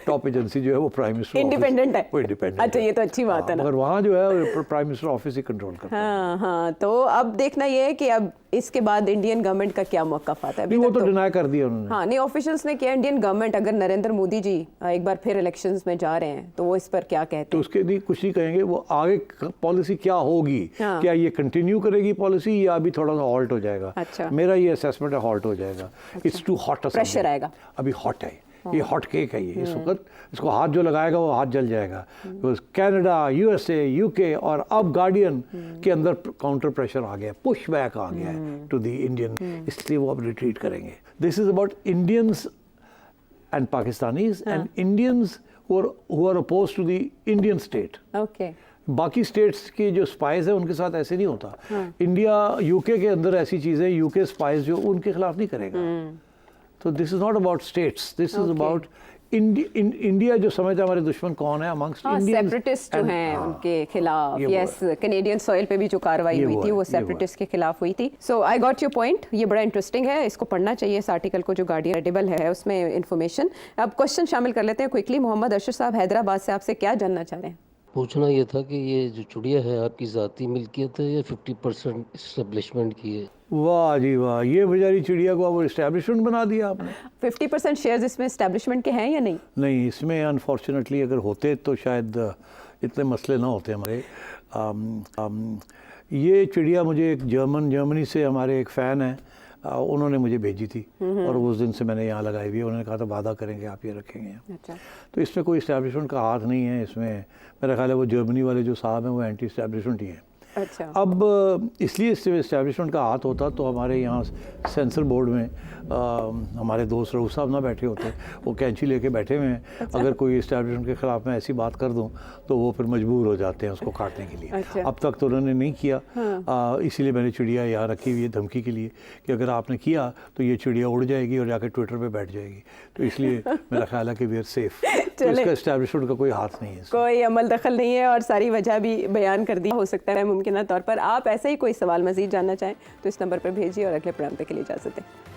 टॉप एजेंसी जो है वो प्राइम मिनिस्टर इंडिपेंडेंट है, वो इंडिपेंडेंट। अच्छा, ये तो अच्छी बात है ना। मगर वहाँ जो है प्राइम मिनिस्टर ऑफिस ही कंट्रोल करता है। हाँ, तो अब देखना ये है कि अब इसके बाद इंडियन गवर्नमेंट का क्या मौक़िफ़ आता है। वो तो डिनाई कर दिया उन्होंने। हाँ, नहीं, ऑफिशियल्स ने किया। इंडियन गवर्नमेंट, अगर नरेंद्र मोदी जी एक बार फिर इलेक्शंस में जा रहे हैं तो वो इस पर क्या कहते हैं? तो उसके लिए कुछ नहीं कहेंगे, वो आगे पॉलिसी क्या होगी, क्या ये कंटिन्यू करेगी पॉलिसी या अभी थोड़ा सा हॉल्ट हो जाएगा। अच्छा। मेरा ये असेसमेंट है हॉल्ट हो जाएगा। इट्स टू हॉट, प्रेशर आएगा, अभी हॉट है, ये हॉट केक है ये। इस वक्त इसको हाथ जो लगाएगा वो हाथ जल जाएगा। कनाडा, यूएसए, यूके और अब गार्डियन के अंदर काउंटर प्रेशर आ गया, पुश बैक आ गया है टू द इंडियन, इसलिए वो अब रिट्रीट करेंगे। This is about Indians and Pakistanis and Indians who are opposed to the Indian state. Okay. बाकी स्टेट्स के जो स्पाइज है उनके साथ ऐसे नहीं होता। इंडिया यूके के अंदर ऐसी चीज़ें, यूके स्पाइज जो उनके खिलाफ नहीं करेगा। तो this is not about states, this is about India जो समझता है हमारे दुश्मन कौन है अमंगस्ट इंडियंस, सेपरेटिस्ट जो हैं उनके खिलाफ। यस, कैनेडियन सॉइल पे भी जो कार्रवाई हुई थी वो सेपरेटिस्ट के खिलाफ हुई थी। सो आई गॉट योर पॉइंट, ये बड़ा इंटरेस्टिंग है, इसको पढ़ना चाहिए इस आर्टिकल को जो गार्डियन क्रेडिबल है उसमें इन्फॉर्मेशन। अब क्वेश्चन शामिल कर लेते हैं क्विकली। मोहम्मद अशर साहब हैदराबाद से आपसे क्या जानना चाह रहे हैं? पूछना ये था कि ये जो चिड़िया है आपकी ज़ाती मिल्कियत है या 50% इस्टेब्लिशमेंट की है? वाह जी वाह, ये बेचारी चिड़िया को अब इस्टेब्लिशमेंट बना दिया आपने। 50% शेयर्स इसमें इस्टेब्लिशमेंट के हैं या नहीं? नहीं, इसमें अनफॉर्चुनेटली अगर होते तो शायद इतने मसले ना होते हमारे। ये चिड़िया मुझे एक जर्मनी से हमारे एक फ़ैन है, उन्होंने मुझे भेजी थी और उस दिन से मैंने यहाँ लगाई हुई है। उन्होंने कहा था वादा करेंगे आप ये रखेंगे। अच्छा। तो इसमें कोई इस्टेब्लिशमेंट का हाथ नहीं है। इसमें मेरा ख्याल है वो जर्मनी वाले जो साहब हैं वो एंटी इस्टेब्लिशमेंट ही हैं। अच्छा। अब इसलिए इस्टेब्लिशमेंट का हाथ होता तो हमारे यहाँ सेंसर बोर्ड में हमारे दोस्त रऊफ साहब ना बैठे होते, वो कैंची लेके बैठे हुए हैं। अगर कोई इस्टेब्लिशमेंट के ख़िलाफ़ मैं ऐसी बात कर दूं तो वो फिर मजबूर हो जाते हैं उसको काटने के लिए। अच्छा। अब तक तो उन्होंने नहीं किया, इसीलिए मैंने चिड़िया यहाँ रखी हुई है धमकी के लिए कि अगर आपने किया तो ये चिड़िया उड़ जाएगी और जाकर ट्विटर पे बैठ जाएगी। तो इसलिए मेरा ख्याल है कि वी आर सेफ। तो इसका इस्टेब्लिशमेंट का कोई हाथ नहीं है इसमें। कोई अमल दखल नहीं है और सारी वजह भी बयान कर दी। हो सकता है मुमकिन तौर पर आप ऐसा ही कोई सवाल मज़ीद जानना चाहें तो इस नंबर पर भेजिए और अगले प्रोग्राम तक के लिए इजाज़त दें।